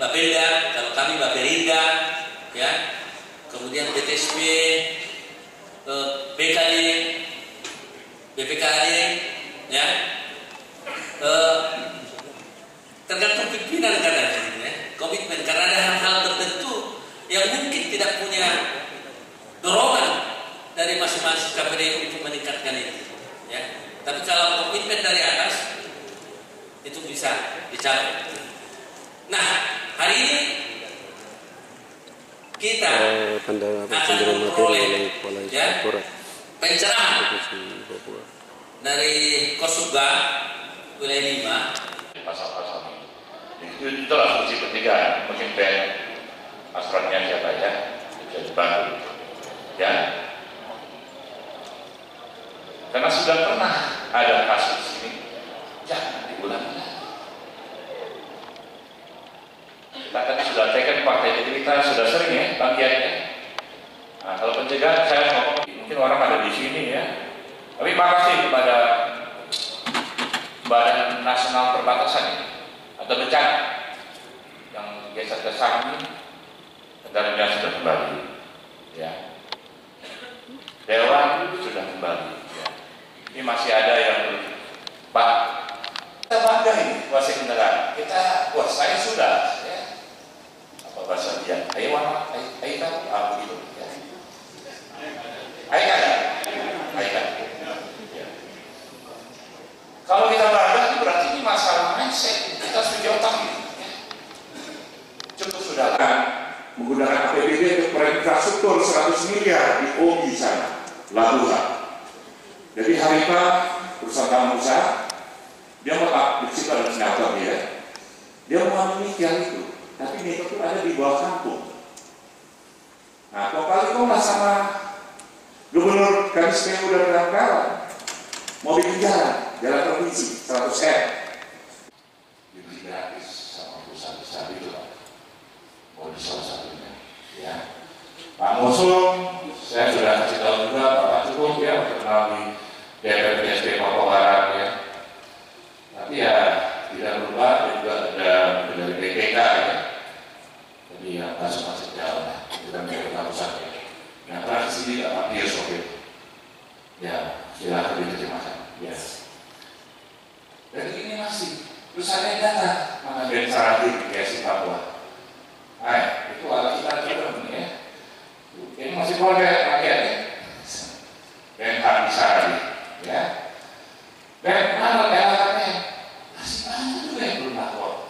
Bapelda, kalau kami Baperinda, ya, kemudian BTSP, BKD, BPKD, ya, tergantung pimpinan kadang, ya, komitmen karena ada hal-hal tertentu yang mungkin tidak punya dorongan dari masing-masing KPD untuk meningkatkan itu, ya. Tapi kalau komitmen dari atas itu bisa dicapai. Nah, hari ini kita akan memperoleh pencerahan dari Kosubga wilayah 5 pasal-pasal ini. Itulah fungsi ketiga, mengimpen asuransinya siapa ya, bisa dibantu, ya. Karena sudah pernah ada kasus ini, jangan diulangi. Kita kan sudah tekan partai kita sudah sering ya bagiannya. Nah, kalau pencegahan saya ngomong mungkin orang ada di sini ya. Tapi makasih kepada Badan Nasional Perbatasan atau Bencana yang geser ke Sami, negaranya sudah kembali. Ya. Dewan sudah kembali. Ya. Ini masih ada yang Pak, kita bangga ini kuasa negara. Kita kuasai sudah. Ya. Bahasa dia, ayo kan, gitu, ya. Ayo. Kalau kita bangga, berarti ini masalah mindset. Kita sebagai otak, ya. Cukup sudah kan menggunakan APBD untuk infrastruktur 100 miliar di OGI sana, Labuhan. Jadi Harika perusahaan usaha, dia mau di situ ada smelter dia mau memikir itu. Tapi nikel itu ada di bawah kampung. Nah, kok sama Gubernur Kadis PU dan kawan-kawan mau bikin jalan provinsi 100 M. Dibeli gratis sama perusahaan besar itu Pak. Mau di salah satunya. Ya. Pak Musung, saya sudah kasih tahu juga Bapak cukup ya kenal di DPRD Papua Barat ya. Tapi ya tidak berubah, juga ada dari BPK ya. Jadi ya masuk jalan lah, kita menjadi pusat ya. Nah praktis ini tidak hampir sopir. Ya silakan diterjemahkan. Ya. Jadi ini masih terus ada yang datang mana Ben Sarati ya si Papua. Nah itu ala kita juga ya. Ini masih boleh rakyatnya. Ben Hardi Sarati ya. Ben mana LHK-nya? Masih banyak juga yang belum lapor.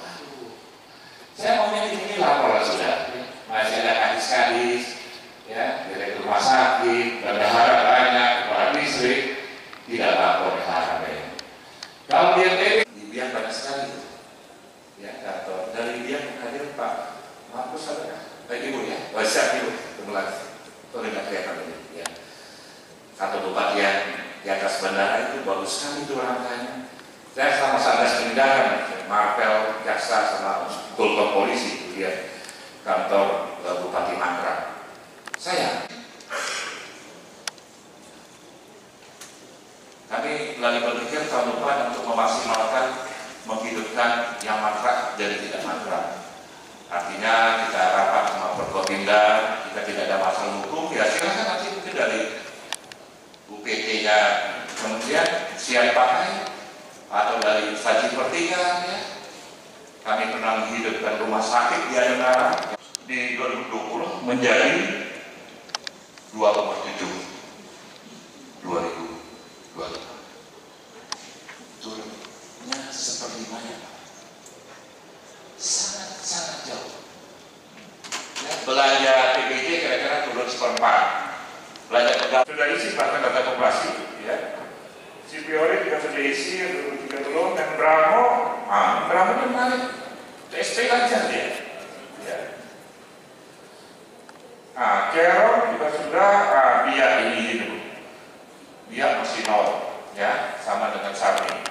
Saya mau ini lapor sudah, masih ada kadis-kadis, ya, direktur rumah sakit, bendahara banyak, kepala distrik, tidak lapor LHKPN. Kalau dia di Biak banyak sekali, ya kantor dari Biak hadir Pak Markus ada, Ibu ya, siap Ibu, ketemu lagi, tidak kelihatan ini, ya. Kantor bupati yang di atas bandara itu bagus sekali itu rangkanya. Saya sama Satgas Penindakan, Marvel, Jaksa, sama Kultur Polisi, dia kantor Bupati Mangkrang. Saya, kami lagi berpikir tahun depan untuk memaksimalkan menghidupkan yang mangkrak jadi tidak mangkrak. Artinya kita rapat sama Forkopimda, kita tidak ada masalah hukum, ya silakan nanti mungkin dari UPT-nya kemudian siap pakai. Atau dari instansi pertigaan ya. Kami pernah menghidupkan rumah sakit di Adengara di 2020 menjadi 2,7 2025 turunnya seperlimanya sangat jauh ya, belanja PBJ kira-kira turun seperempat belanja pegawai sudah isi bahkan data populasi ya. Cipiori juga sudah isi, juga belum, dan Bramo itu naik PSP aja dia. Ya. Nah, Carol juga sudah biar ini dulu. Dia masih 0, ya, sama dengan Sarni.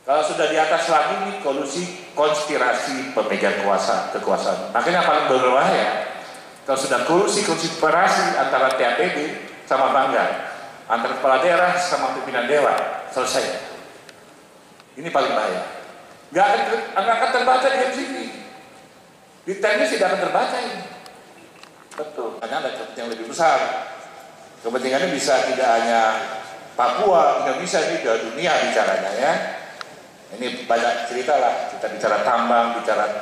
Kalau sudah di atas lagi nih kolusi konspirasi pemegang kekuasaan. Makanya paling berbahaya kalau sudah kolusi konspirasi antara TAPD sama Banggar, antara kepala daerah sama pimpinan dewan, selesai. Ini paling bahaya. Nggak akan terbaca di sini. Di teknis tidak akan terbaca ini. Betul. Karena ada kepentingan lebih besar. Kepentingannya bisa tidak hanya Papua, Indonesia, ini ke dunia bicaranya ya. Ini banyak cerita lah. Kita bicara tambang, bicara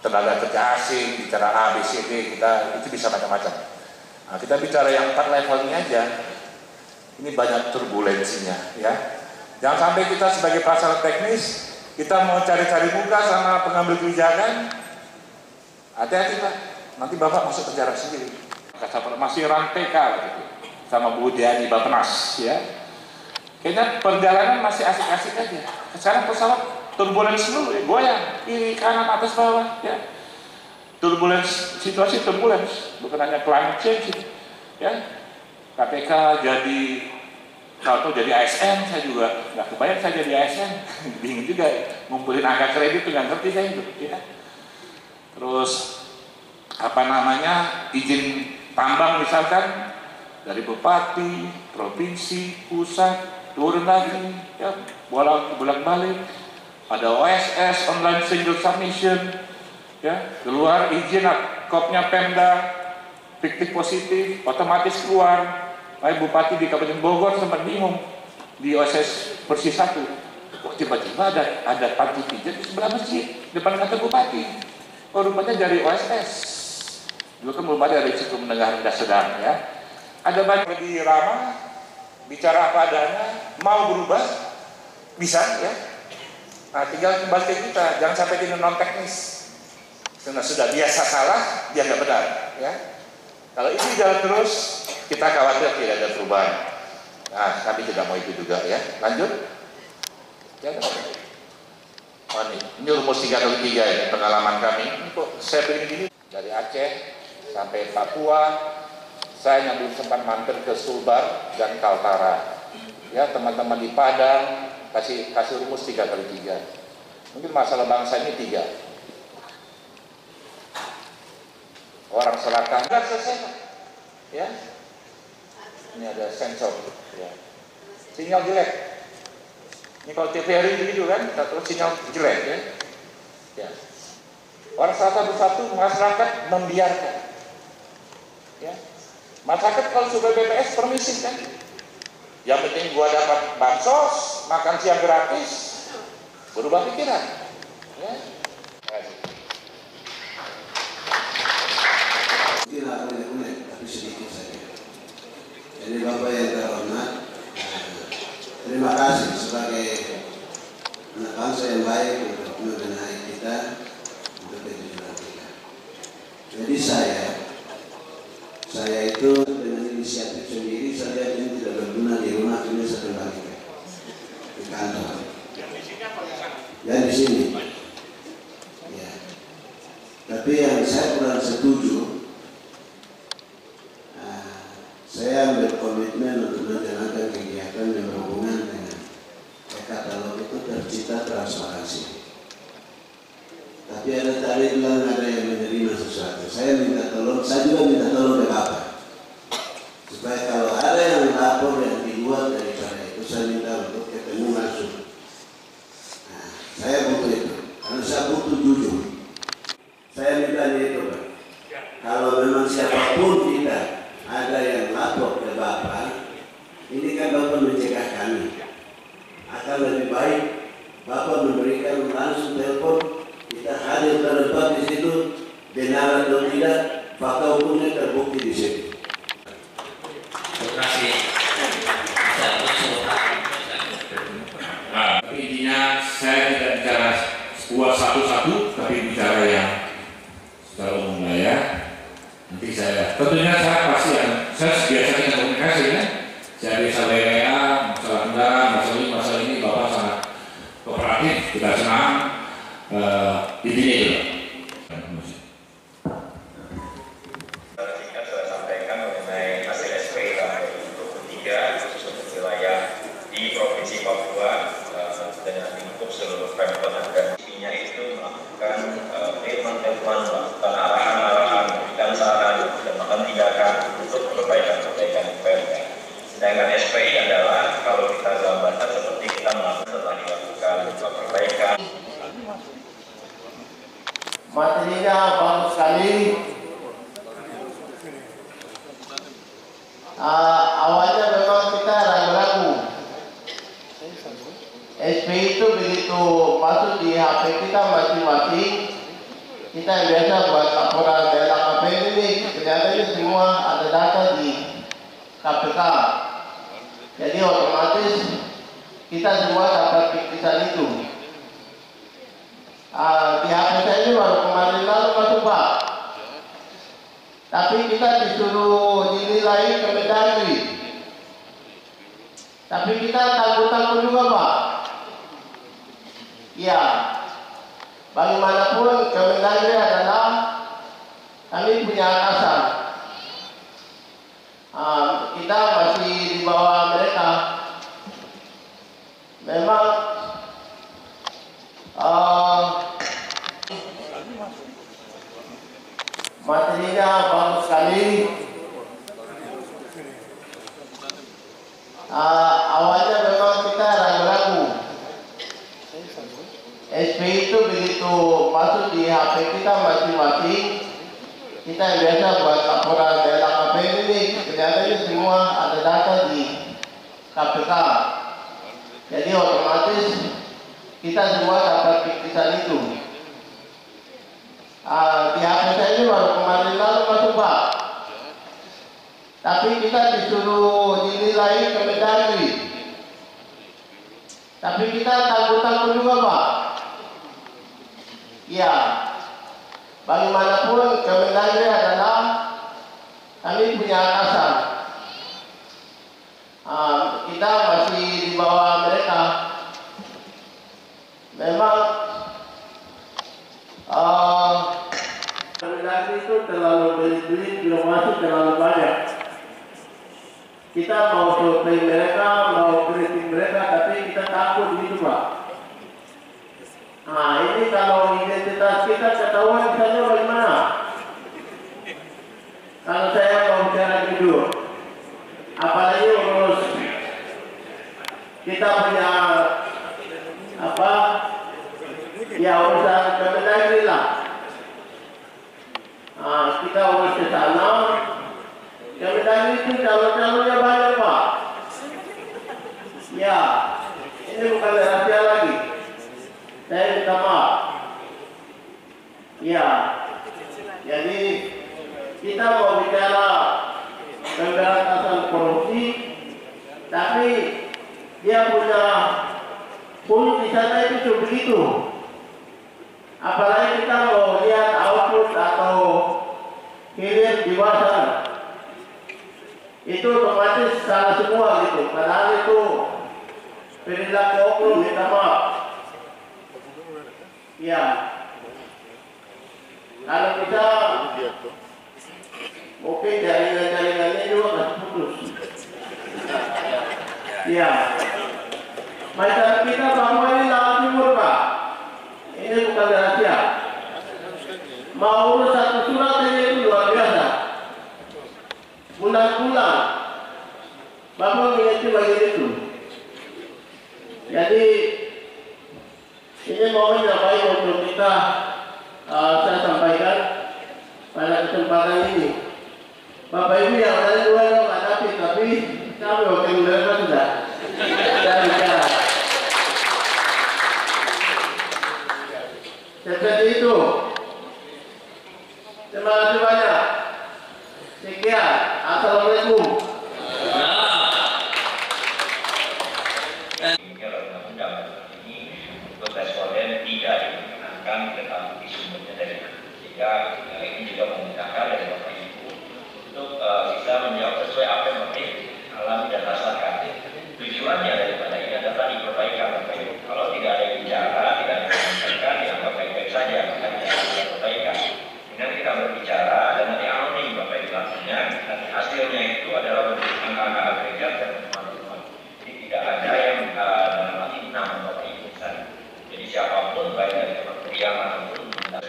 tenaga kerja asing, bicara A, B, C, D, kita itu bisa macam-macam. Nah, kita bicara yang 4 level ini aja. Ini banyak turbulensinya ya. Jangan sampai kita sebagai pelaksana teknis kita mau cari-cari muka sama pengambil kebijakan. Hati-hati Pak, nanti Bapak masuk penjara sendiri. Masih rantai gitu, sama Bu Diani Bappenas ya. Kayaknya perjalanan masih asik-asik aja. Sekarang pesawat turbulens dulu, goyang kiri kanan atas bawah ya. Turbulens, situasi turbulens, bukan hanya climate change ya. KPK jadi kalau jadi ASN, saya juga nggak kebayang saya jadi ASN. Bingung juga ngumpulin angka kredit tuh nggak ngerti saya itu ya. Terus apa namanya izin tambang misalkan dari bupati, provinsi, pusat turun lagi ya, bolak-balik. Ada OSS, online single submission ya, keluar izin kopnya Pemda fiktif positif otomatis keluar. Kayak bupati di Kabupaten Bogor sempat bingung di OSS Persis 1. Kok tiba-tiba ada panti pijat di sebelah masjid depan kantor bupati. Oh rupanya dari OSS. Dulu kan belum ada risiko menengah rendah sedang ya. Ada banyak di ramah bicara apa adanya, mau berubah bisa ya. Nah, tinggal kembali ke kita, jangan sampai jadi non teknis. Karena sudah biasa salah, dia nggak benar ya. Kalau ini jalan terus, kita khawatir tidak ada perubahan. Nah, kami tidak mau itu juga ya. Lanjut. Ya, oh, ini rumus 3x3 ini pengalaman kami. Ini kok saya bikin gini dari Aceh sampai Papua. Saya yang belum sempat mampir ke Sulbar dan Kaltara. Ya, teman-teman di Padang kasih rumus 3x3. Mungkin masalah bangsa ini 3. Orang selatan nggak selesai, ya. Ini ada sensor, ya. Sinyal jelek. Ini kalau TVRI begitu kan, terus sinyal jelek, ya. Ya. Orang selatan bersatu, masyarakat membiarkan, ya. Masyarakat kalau sudah BPS permisif kan. Yang penting gua dapat bansos, makan siang gratis, berubah pikiran. Ya. Tidak unik, tapi sedikit saja. Jadi Bapak yang terhormat, terima kasih sebagai anak bangsa yang baik untuk membenahi kita untuk kejujuran kita. Jadi saya itu dengan inisiatif sendiri, saya yang tidak berguna di rumah ini saya kembalikan di kantor. Ya di sini. Ya. Tapi yang saya kurang setuju, saya ambil komitmen untuk menjalankan kegiatan yang berhubungan dengan e-katalog itu tercipta transparansi. Tapi ada tadi bilang ada yang menerima sesuatu. Saya minta tolong, saya juga minta tolong ke Bapak. Supaya kalau ada yang lapor yang dibuat daripada itu, saya minta untuk ketemu langsung. Nah, saya butuh itu, karena saya butuh jujur. Saya minta itu, Pak. Kalau memang siapapun kita ada yang lapor ke Bapak, ini kan Bapak mencegah kami. Akan lebih baik Bapak memberikan langsung telepon, kita hadir terlibat di situ, benar atau tidak, fakta hukumnya terbukti di situ. Terima kasih. Nah, tapi intinya saya tidak bicara satu-satu, tapi bicara yang secara umum ya. Nanti saya, tentunya saya pasti saya biasanya komunikasi ya. Saya biasa WA, masalah kendaraan, masalah ini Bapak sangat kooperatif, kita senang. Ini Materinya bagus sekali. Awalnya memang kita ragu-ragu. SP itu begitu masuk di HP kita masing-masing, kita yang biasa buat laporan dalam KPN ini, ternyata ini semua ada data di KPK. Jadi otomatis kita semua dapat bingkisan itu. Di HP saya ini baru kemarin lalu masuk Pak. Tapi kita disuruh dinilai ke Mendagri. Tapi kita takut-takut juga Pak. Ya, bagaimanapun Kemendagri adalah kami punya atasan. Kita masih di bawah mereka. Memang materinya bagus sekali. Awalnya memang kita ragu-ragu. SP itu begitu masuk di HP kita masing-masing, kita yang biasa buat laporan dalam KPN ini, ternyata ini semua ada data di KPK. Jadi otomatis kita semua dapat bingkisan itu. Di HP saya ini baru kemarin lalu masuk Pak. Tapi kita disuruh dinilai ke Mendagri. Tapi kita takut-takut juga Pak. Ya, bagaimanapun Kemendagri adalah kami punya atasan. Kita masih di bawah mereka. Memang Kemendagri itu terlalu beli-beli birokrasi terlalu banyak. Kita mau survei mereka, mau kritik mereka, tapi kita takut gitu Pak. Ini kalau identitas kita ketahuan misalnya bagaimana? Kalau saya mau bicara jujur, apalagi urus kita punya ya urusan Kemendagri lah. Kita urus ke sana. Kemendagri itu calon-calonnya banyak Pak. Ya, ini bukan rahasia lagi. Saya minta maaf. Ya, jadi kita mau bicara pemberantasan korupsi, tapi dia punya pun di sana itu begitu. Apalagi kita mau lihat output atau hilir di wasan, itu otomatis salah semua gitu. Padahal itu perilaku oknum, minta maaf. Ya, kalau kita mungkin jaringan-jaringannya juga akan putus. Ya, masyarakat kita bahwa ini lawan timur Pak. Ini bukan rahasia. Mau urus satu surat ini itu luar biasa. Bulan-bulan Bapak mengerti bagian itu. Jadi ini momen yang baik untuk kita saya sampaikan pada kesempatan ini. Bapak Ibu yang ada dua yang menghadapi, tapi kami wakil mereka sudah bicara. Seperti itu. Terima kasih banyak. Sekian. Assalamualaikum. Responden tidak digunakan tetapi sumbernya dari sehingga ini juga memudahkan dari Bapak Ibu untuk bisa menjawab sesuai apa yang Bapak Ibu alami dan rasakan. Tujuannya daripada ini adalah tadi perbaikan Bapak Ibu. Kalau tidak ada yang bicara, tidak ada yang menyampaikan, ya baik-baik saja, maka tidak ada perbaikan. Dengan kita berbicara dan nanti anonim Bapak Ibu langsungnya, nanti hasilnya itu adalah bentuk angka-angka agregat dan teman-teman. Jadi tidak ada yang dalam hal ini nama Bapak Ibu misalnya. Jadi siapapun baik dari kementerian maupun pemerintah.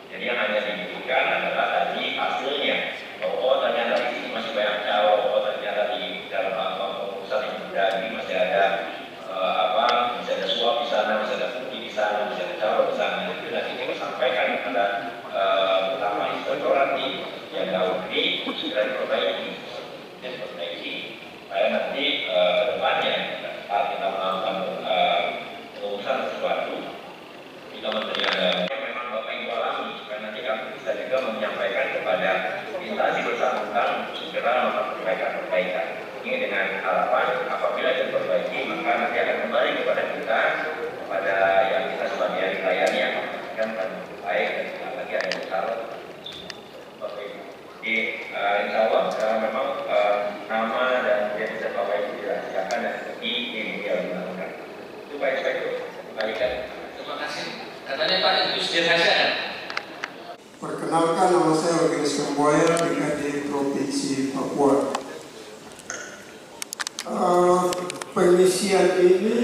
Jadi yang hanya diberikan adalah tadi hasilnya. Oh ternyata di sini masih banyak jauh. Oh ternyata di dalam Yusir Hasan. Perkenalkan, nama saya Organisasi Kamboya di Provinsi Papua. Pengisian ini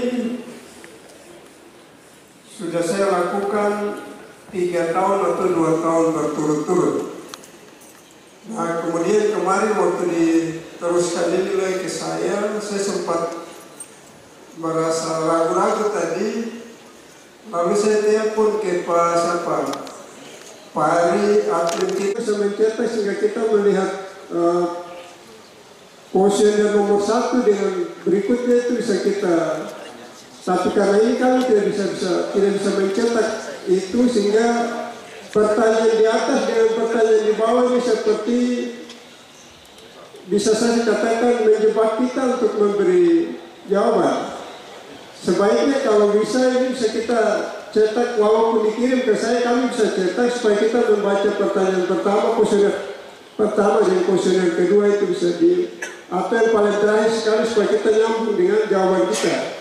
sudah saya lakukan 3 tahun atau 2 tahun berturut-turut. Nah, kemudian kemarin waktu diteruskan ini lagi ke saya sempat merasa ragu-ragu tadi. Lalu saya telepon ke Pak Ari atlet kita mencetak sehingga kita melihat kuesioner nomor 1 dengan berikutnya itu bisa kita. Tapi karena ini kami tidak bisa mencetak itu, sehingga pertanyaan di atas dengan pertanyaan di bawah ini seperti bisa saya katakan menjebak kita untuk memberi jawaban. Sebaiknya kalau bisa ini bisa kita cetak, walaupun dikirim ke saya, kami bisa cetak supaya kita membaca pertanyaan pertama, kuesioner pertama dan kuesioner kedua itu bisa di apa yang paling terakhir sekali supaya kita nyambung dengan jawaban kita.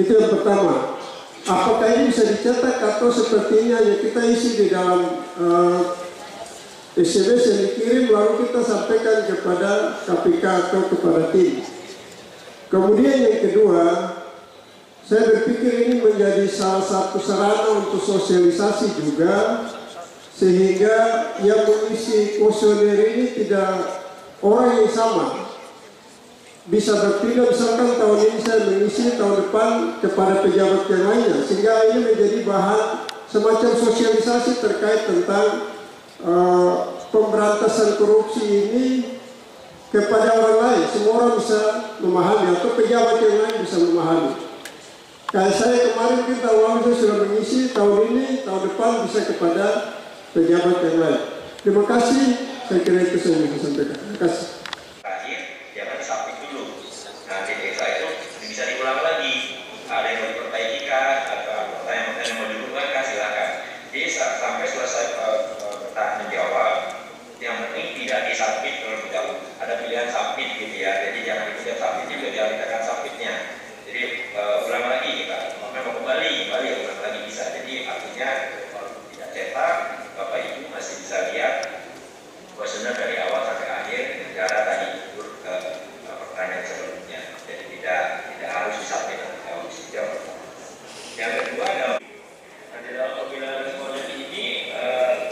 Itu yang pertama. Apakah ini bisa dicetak atau seperti ini hanya kita isi di dalam SMS yang dikirim lalu kita sampaikan kepada KPK atau kepada tim. Kemudian yang kedua, saya berpikir ini menjadi salah satu sarana untuk sosialisasi juga, sehingga yang mengisi kuesioner ini tidak orang yang sama. Bisa berpindah, misalkan tahun ini saya mengisi, tahun depan kepada pejabat yang lainnya, sehingga ini menjadi bahan semacam sosialisasi terkait tentang pemberantasan korupsi ini kepada orang lain. Semua orang bisa memahami atau pejabat yang lain bisa memahami. Kayak saya kemarin kita tahun saya sudah mengisi, tahun ini, tahun depan bisa kepada pejabat yang lain. Terima kasih, saya kira itu saya bisa sampaikan. Terima kasih. Terakhir, jangan disapit dulu. Nah, desa itu bisa diulang lagi. Ada yang mau diperbaiki kah, atau pertanyaan yang mau diubah kah, silakan. Jadi sampai selesai menjawab, yang penting tidak disapit kalau tidak ada pilihan sapit gitu ya. Jadi jangan dipilih sapit juga, jangan ditekan sapitnya. Jadi ulang lagi kita, mau kembali ulang lagi bisa. Jadi artinya kalau tidak cetak, Bapak Ibu masih bisa lihat kuesioner dari awal sampai akhir negara tadi pertanyaan sebelumnya. Jadi tidak harus disapit atau harus dijawab. Yang kedua adalah dalam pemilihan responden ini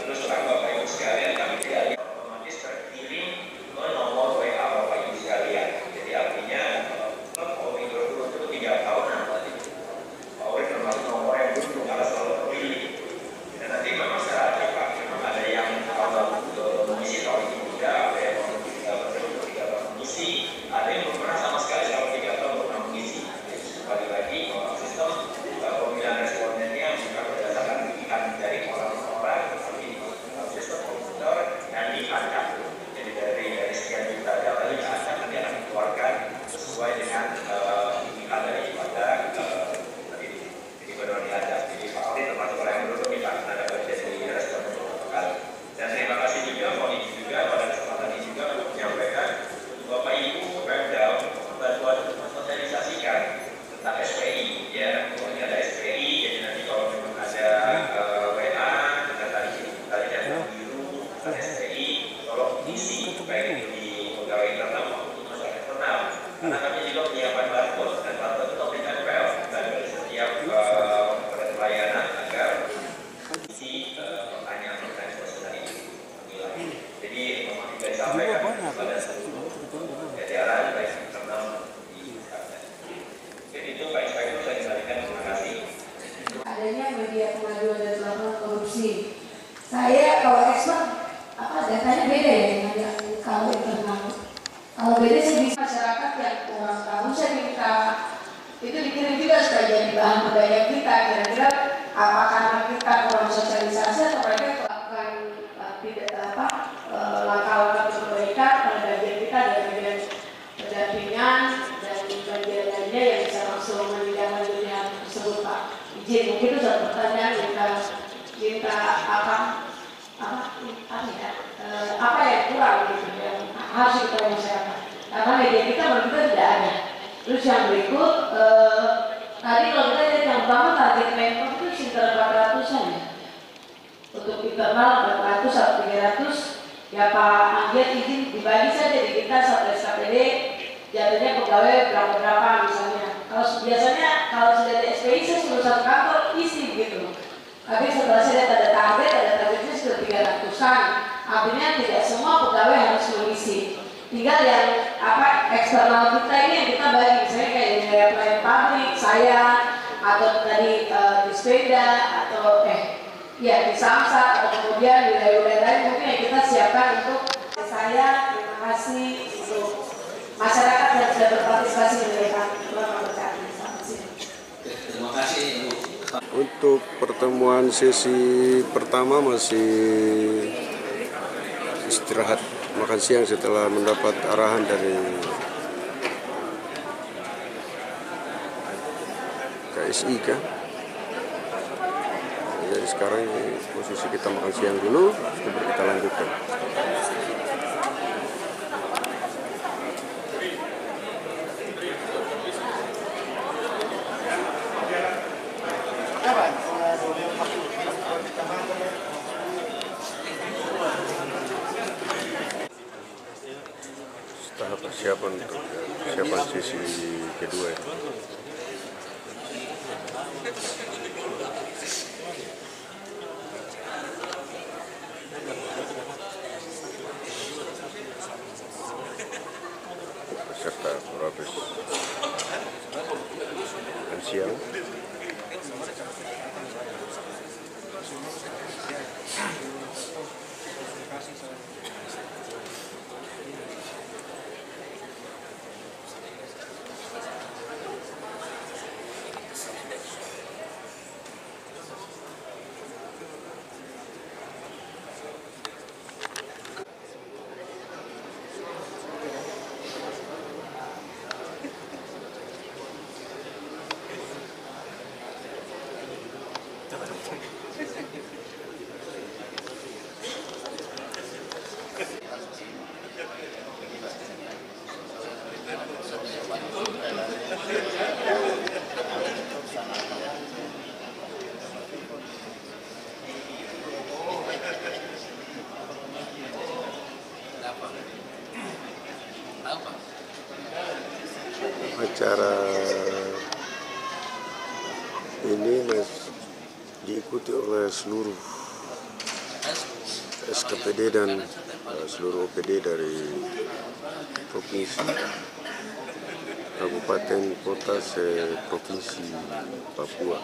terus terang Bapak Ibu sekalian kami tidak lihat otomatis terkirim ke nomor WA Bapak Ibu sekalian. Jadi artinya Polri berturut itu 3 tahunan tadi. Polri termasuk nomor yang beruntung karena selalu terpilih. Dan nanti memang secara acak memang ada yang mengisi tahun ini juga, ada yang mengisi, ada yang belum pernah sama sekali selama 3 tahun pernah mengisi. Jadi sekali lagi sistem pemilihan respondennya bukan berdasarkan pilihan dari orang-orang, tetapi sistem komputer yang diacak. Jadi dari sekian juta data yang diacak nanti akan dikeluarkan sesuai dengan pilihan daripada tadi. Jadi benar diacak. Jadi Pak Ali termasuk orang yang dulu kita ada bagian dari responden beberapa kali. Dan terima kasih juga mohon izin juga pada kesempatan ini juga untuk menyampaikan Bapak Ibu Pemda bantuan mensosialisasikan tentang SPI ya. Pokoknya ada SPI, jadi nanti kalau memang ada WA dengan tadi yang biru ada SPI, tolong isi baik itu di pegawai internal maupun masyarakat eksternal. Karena kami juga menyiapkan barcode dan barcode itu topik tempel dari setiap pelayanan agar isi pertanyaan kuesioner ini. Jadi mohon tidak disampaikan kepada seluruh jajaran baik internal di kabinet. Jadi itu baik sekali itu saya kembalikan. Terima kasih. Adanya media pengaduan dan laporan korupsi. Saya kalau ekspor datanya beda ya dengan yang kalau internal. Kalau beda sih bisa masyarakat yang kurang tahu saya minta itu dikirim juga supaya jadi bahan budaya kita. Kira-kira apa karena kita kurang sosialisasi atau mereka melakukan langkah-langkah perbaikan pada bagian kita dari bagian pendampingan dan bagian lainnya yang bisa langsung menindaklanjuti hal tersebut Pak. Izin mungkin itu satu pertanyaan minta apa yang kurang gitu yang harus kita masyarakat. Karena media kita menurut kita tidak ada. Terus yang berikut tadi kalau kita lihat yang pertama target Pemprov itu sekitar 400-an ya. internal 400 atau 300, ya Pak Anggiat izin dibagi saja di kita satu SKPD, jatuhnya pegawai berapa misalnya. Kalau biasanya kalau sudah ada SPI saya suruh satu kantor isi gitu. Tapi setelah saya ada targetnya sudah 300-an. Artinya tidak semua pegawai harus mengisi. Tinggal yang eksternal kita ini yang kita bagi, misalnya kayak di pelayan pabrik, saya atau tadi di sepeda atau di samsat atau kemudian wilayah-wilayah lain mungkin yang kita siapkan untuk saya. Terima kasih untuk masyarakat yang sudah berpartisipasi dari kami. Terima kasih Ibu. Untuk pertemuan sesi pertama masih istirahat makan siang setelah mendapat arahan dari KSI kan. Jadi sekarang posisi kita makan siang dulu, sebelum kita lanjutkan. Tahap persiapan untuk persiapan sesi kedua. Peserta Profes makan siang. Acara ini diikuti oleh seluruh SKPD dan seluruh OPD dari provinsi, kabupaten, kota, provinsi Papua.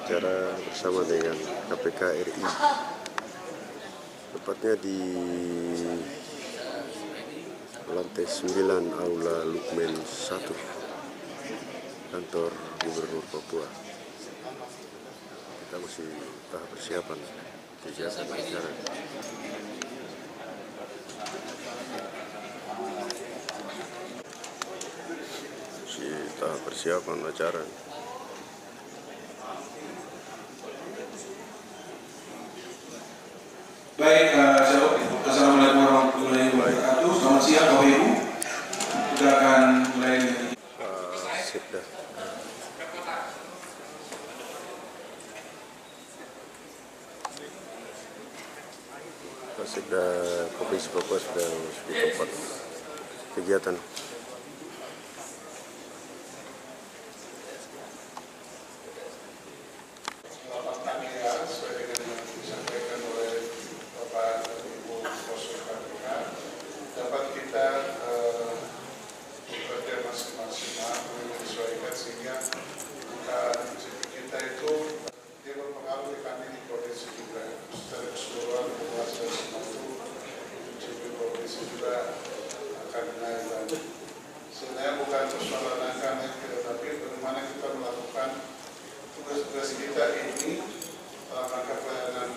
Acara bersama dengan KPK RI, tepatnya di lantai 9 Aula Lukmen 1, kantor Gubernur Papua. Kita masih tahap persiapan kegiatan acara. Masih tahap persiapan acara. Baik, Assalamualaikum warahmatullahi wabarakatuh. Selamat siang Bapak Ibu. Kita akan mulai. Sudah. Sudah Provinsi Papua sudah di tempat kegiatan. Sebenarnya bukan persoalan angka, tapi bagaimana kita melakukan tugas-tugas kita ini dalam rangka pelayanan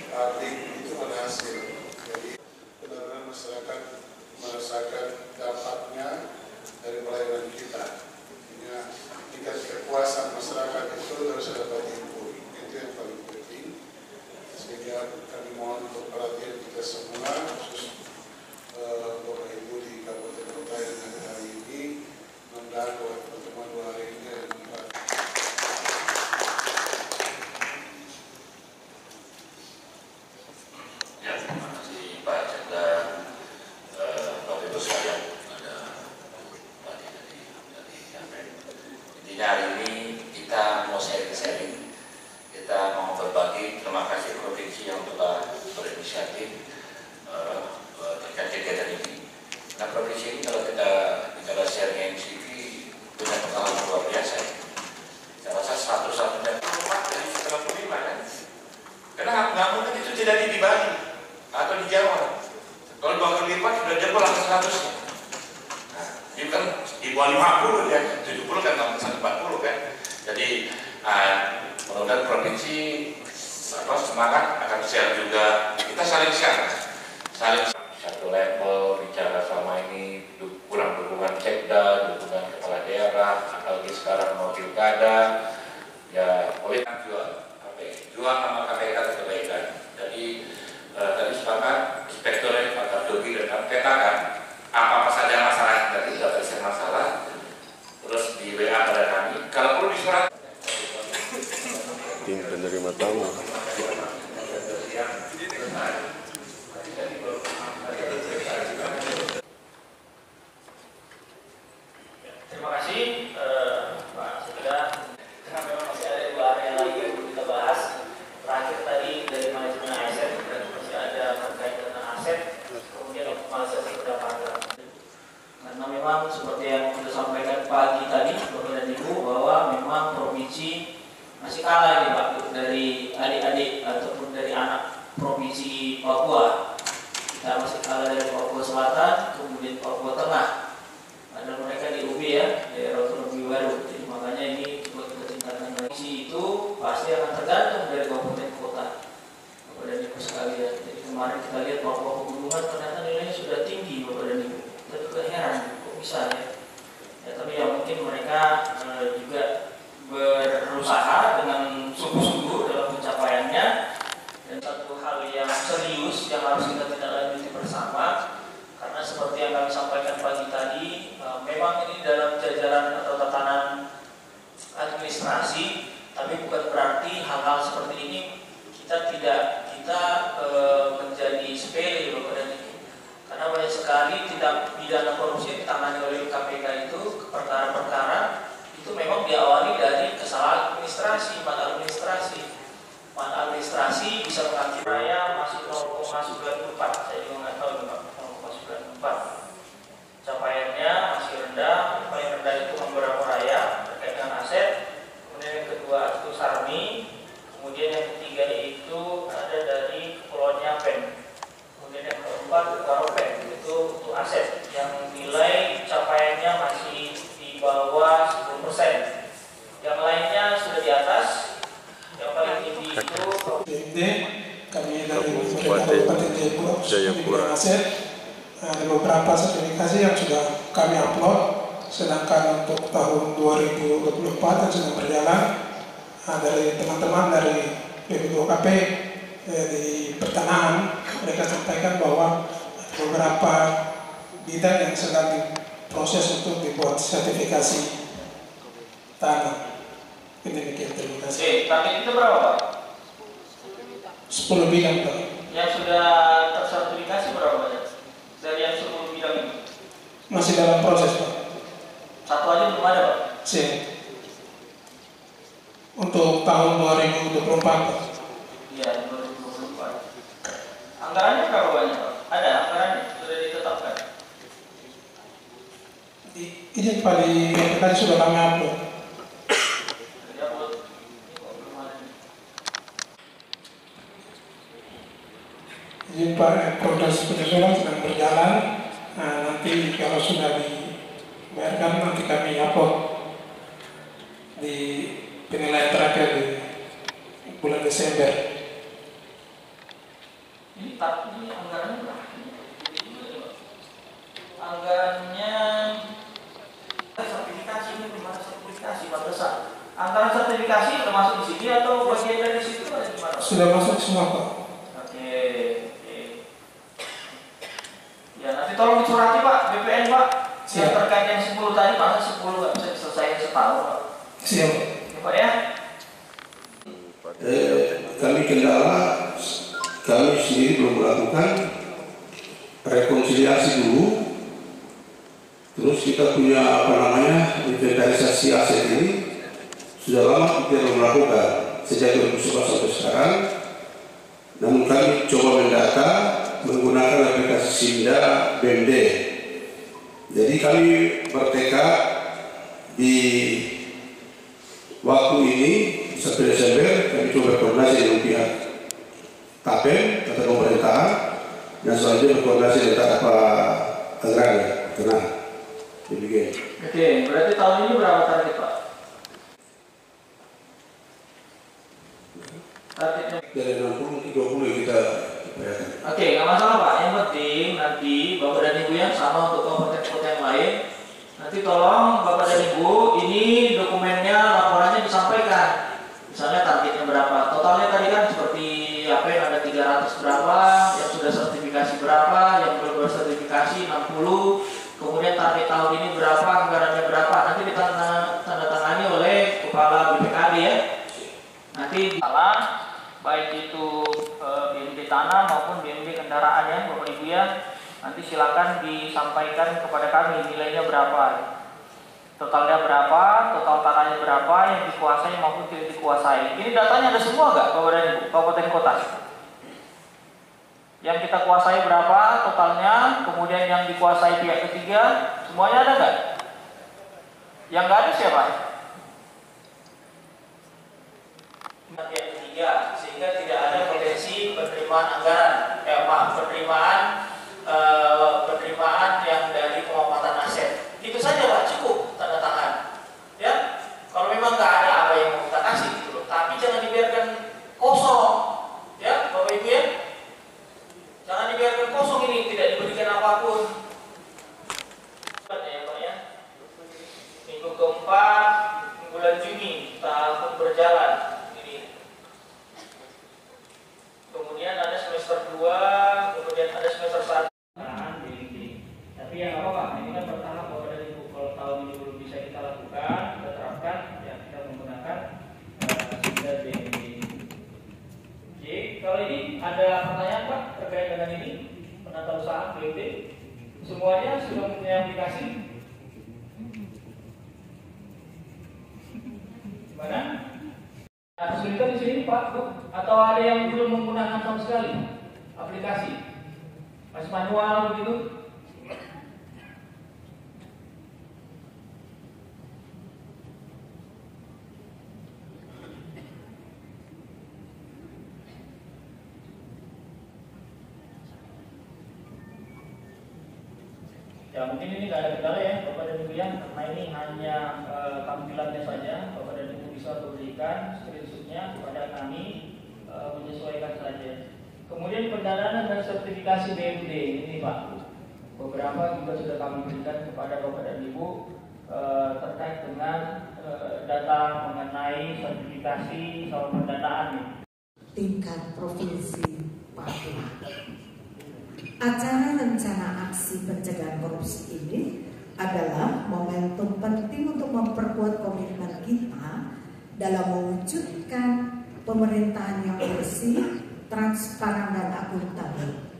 publik itu berhasil. Jadi benar-benar masyarakat merasakan dampaknya dari pelayanan kita. Ini Intinya hari ini kita mau sharing-sharing, kita mau berbagi. Terima kasih provinsi yang telah berinisiatif terkait kegiatan ini. Nah, provinsi ini kalau kita bicara sharing MCV punya pengalaman luar biasa. Saya rasa satu-satunya dari 95 kan. Karena nggak mungkin itu tidak dibagi atau di Jawa. Kalau 2 kali lipat sudah jebol angka 100-nya. Nah, itu kan di bawah 50 ya, 70 kan tambah 40 kan. Jadi mudah-mudahan provinsi semangat akan share juga. Kita saling share, saling satu level bicara sama ini kurang dukungan Sekda, dukungan kepala daerah, apalagi sekarang mau pilkada, ya oleh jual nama KPK kebaikan. Jadi tadi sepakat inspektornya Pak Kardogi dan petakan apa saja masalah yang tadi sudah terjadi masalah, terus di WA pada kami. Kalau perlu disurat. Tim penerima tamu. Terima kasih Pak Sekda. Karena memang masih ada 2 area lagi yang perlu kita bahas. Terakhir tadi dari manajemen aset dan masih ada terkait dengan aset, kemudian optimalisasi pendapatan. Karena memang seperti yang sudah sampaikan pagi tadi Bapak dan Ibu bahwa memang provinsi masih kalah nih Pak dari adik-adik ataupun dari anak provinsi Papua. Kita masih kalah dari Papua Selatan, kemudian Papua Tengah. Ada mereka di UB ya, daerah otonomi baru. Jadi makanya ini buat kita tingkatkan provinsi itu pasti akan tergantung dari kabupaten kota. Bapak dan Ibu sekalian. Jadi kemarin kita lihat Papua Pegunungan ternyata nilainya sudah tinggi Bapak dan Ibu. Kita juga heran kok bisa ya. Ya tapi ya mungkin mereka juga berusaha dengan sungguh-sungguh dalam pencapaiannya, dan satu hal yang serius yang harus kita tindaklanjuti bersama. Karena seperti yang kami sampaikan pagi tadi, memang ini dalam jajaran atau tatanan administrasi, tapi bukan berarti hal-hal seperti ini kita menjadi sepele Bapak dan Ibu. Karena banyak sekali tindak pidana korupsi yang ditangani oleh KPK itu, perkara-perkara itu memang diawali dari kesalahan administrasi, maladministrasi bisa mengakibatkan raya masih 0,94. Saya juga nggak tahu nih Pak, 0,94. Capaiannya masih rendah. Paling rendah itu beberapa raya terkait dengan aset. Kemudian yang kedua itu Sarmi. Kemudian yang ketiga itu ada dari Kepulauan Yapen. Kemudian yang keempat Waropen, itu untuk aset yang nilai capaiannya masih di bawah 10%. Yang lainnya sudah di atas. Yang paling tinggi itu kami dari Kabupaten Jayapura aset. Ada beberapa sertifikasi yang sudah kami upload, sedangkan untuk tahun 2024 yang sedang berjalan, dari teman-teman dari BPKP di pertanahan, mereka sampaikan bahwa beberapa bidang yang sedang diproses untuk dibuat sertifikasi tanah. Demikian, terima kasih. Target itu berapa Pak? 10 bidang Pak. Yang sudah tersertifikasi berapa banyak? Dari yang 10 bidang ini? Masih dalam proses Pak. Satu aja belum ada Pak? Siap. Untuk tahun 2024 Pak. Iya, 2024. Anggarannya berapa banyak Pak? Ada anggarannya? Sudah ditetapkan? Izin Pak, di tadi sudah kami upload. Izin Pak, proses penyusunan sedang berjalan. Nanti kalau sudah dibayarkan nanti kami upload di penilaian terakhir di bulan Desember. Ini anggarannya berapa? Anggarannya sertifikasi ini gimana sertifikasi Pak Desa? Anggaran sertifikasi termasuk di sini atau bagian dari situ ada di mana? Sudah masuk semua Pak. Oke. Ya nanti tolong disurati Pak, BPN Pak. Yang terkait yang 10 tadi masa 10 nggak bisa diselesaikan setahun Pak. Siap. Pak ya. Kami kendala, kami sendiri belum melakukan rekonsiliasi dulu. Terus kita punya inventarisasi aset ini. sudah lama kita melakukan sejak 2011 sampai sekarang. Namun kami coba mendata menggunakan aplikasi Sinda BMD. Jadi kami bertekad di waktu ini sampai Desember kami coba berkoordinasi dengan pihak KPM atau pemerintahan dan selanjutnya berkoordinasi dengan Pak Agraria. Tenang. Demikian. Oke, berarti tahun ini berapa target Pak? Targetnya dari 60 ke 20 kita bayarkan. Oke, nggak masalah Pak. Yang penting nanti Bapak dan Ibu yang sama untuk kabupaten kota yang lain, nanti tolong Bapak dan Ibu ini dokumennya, laporannya disampaikan. Misalnya targetnya berapa, totalnya tadi kan seperti apa yang ada 300 berapa, yang sudah sertifikasi berapa, yang belum bersertifikasi 60, kemudian target tahun ini berapa, anggarannya berapa, nanti ditandatangani oleh kepala BPKD ya. Nanti salah, baik itu BMD tanah maupun BMD kendaraan ya Bapak Ibu ya, nanti silakan disampaikan kepada kami nilainya berapa. Totalnya berapa, total tanahnya berapa, yang dikuasai maupun tidak dikuasai. Ini datanya ada semua nggak Bapak dan Ibu, kabupaten kota? Yang kita kuasai berapa totalnya, kemudian yang dikuasai pihak ketiga, semuanya ada nggak? Yang nggak ada siapa? Pihak ketiga, sehingga tidak ada potensi penerimaan anggaran, penerimaan yang dari pemanfaatan aset. Itu saja Pak, cukup tanda tangan. Ya, kalau memang nggak ada apa yang mau kita kasih gitu loh. Tapi jangan dibiarkan kosong, ya Bapak Ibu ya. Jangan dibiarkan kosong ini, tidak diberikan apapun. Ya Pak ya. Minggu keempat bulan Juni tahun berjalan ini. Kemudian ada semester 2, kemudian ada semester 1. Tapi ya nggak apa-apa, ini kan bertahap Bapak dan Ibu. Kalau tahun ini belum bisa kita lakukan, kita terapkan, ya kita menggunakan Sinda BMD. Oke, kalau ini ada pertanyaan Pak terkait dengan ini, penata usaha BMD. Semuanya sudah mempunyai aplikasi? Gimana? Ada kesulitan di sini Pak, Bu? Atau ada yang belum menggunakan sama sekali aplikasi? Masih manual begitu? Ya mungkin ini nggak ada kendala ya Bapak dan Ibu yang, karena ini hanya tampilannya saja. Bapak dan Ibu bisa berikan screenshotnya kepada kami, menyesuaikan saja. Kemudian pendanaan dan sertifikasi BMD ini Pak, beberapa juga sudah kami berikan kepada Bapak dan Ibu terkait dengan data mengenai sertifikasi sama pendanaan tingkat provinsi Papua. Acara rencana aksi pencegahan korupsi ini adalah momentum penting untuk memperkuat komitmen kita dalam mewujudkan pemerintahan yang bersih, transparan dan akuntabel.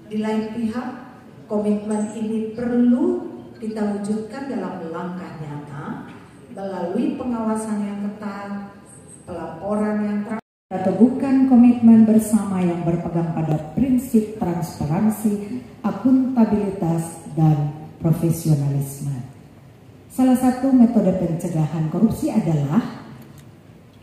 Di lain pihak, komitmen ini perlu kita wujudkan dalam langkah nyata melalui pengawasan yang ketat, pelaporan yang teguhkan komitmen bersama yang berpegang pada prinsip transparansi, akuntabilitas, dan profesionalisme. Salah satu metode pencegahan korupsi adalah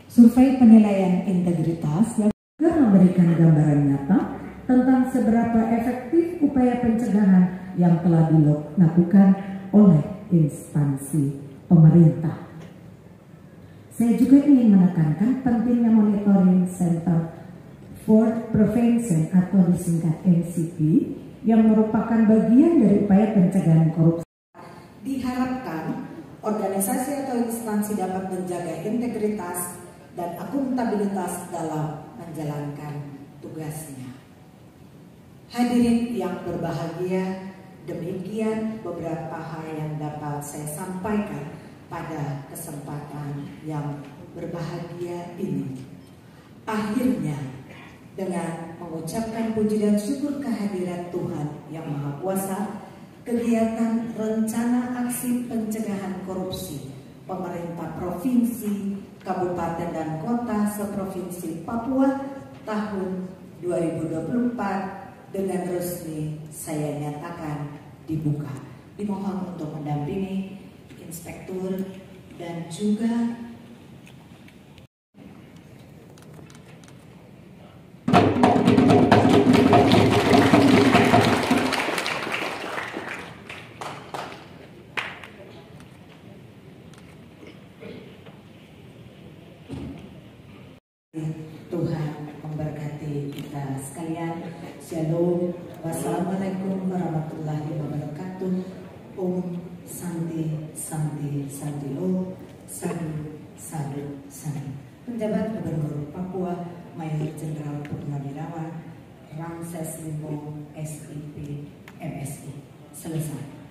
survei penilaian integritas yang memberikan gambaran nyata tentang seberapa efektif upaya pencegahan yang telah dilakukan oleh instansi pemerintah. Saya juga ingin menekankan pentingnya monitoring Center for Prevention atau disingkat NCP yang merupakan bagian dari upaya pencegahan korupsi. Diharapkan organisasi atau instansi dapat menjaga integritas dan akuntabilitas dalam menjalankan tugasnya. Hadirin yang berbahagia, demikian beberapa hal yang dapat saya sampaikan pada kesempatan yang berbahagia ini. Akhirnya, dengan mengucapkan puji dan syukur kehadirat Tuhan Yang Maha Kuasa, kegiatan rencana aksi pencegahan korupsi pemerintah provinsi provinsi, kabupaten dan kota seprovinsi Papua tahun 2024 dengan resmi saya nyatakan dibuka. Dimohon untuk mendampingi inspektur dan juga Tuhan memberkati kita sekalian. Shalom. Wassalamualaikum warahmatullahi wabarakatuh. Om Santi Santi Santi Om. Sadu Sadu Sadu. Penjabat Gubernur Papua Mayor Jenderal Purnawirawan Ramses Limpo SIP MSI. Selesai.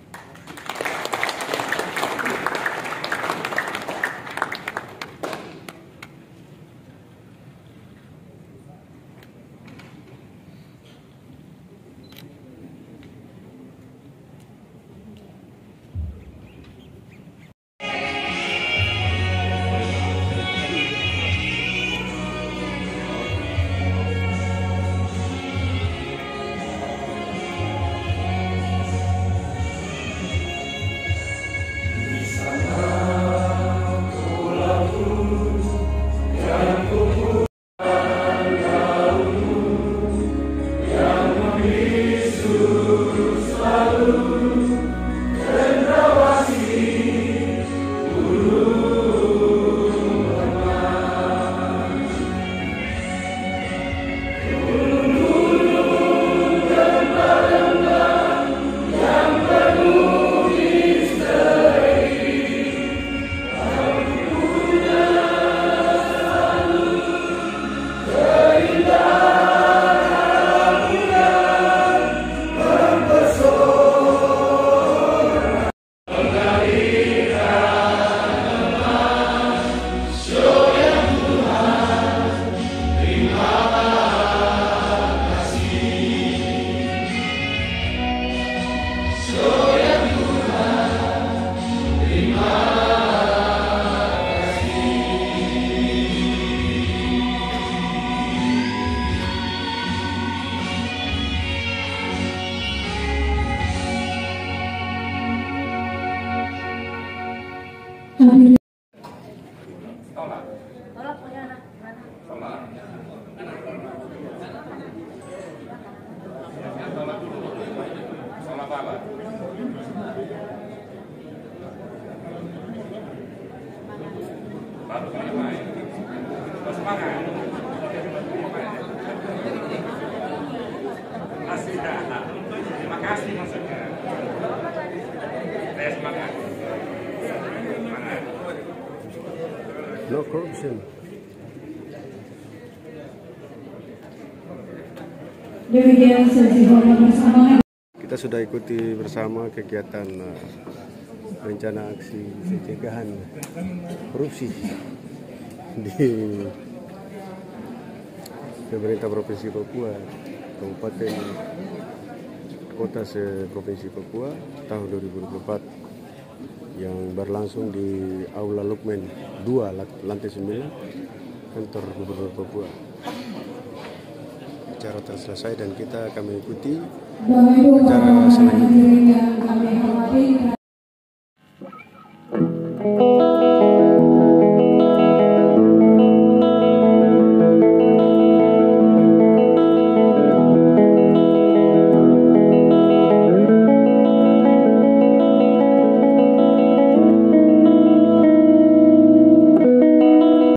Terima kasih maksudnya. Saya semangat. No corruption. Demikian sesi foto bersama. Kita sudah ikuti bersama kegiatan rencana aksi pencegahan korupsi di pemerintah Provinsi Papua, Kabupaten Kota se-Provinsi Papua tahun 2024 yang berlangsung di Aula Lukmen 2 lantai 9 kantor Gubernur Papua. Acara telah selesai dan kita akan mengikuti acara selanjutnya.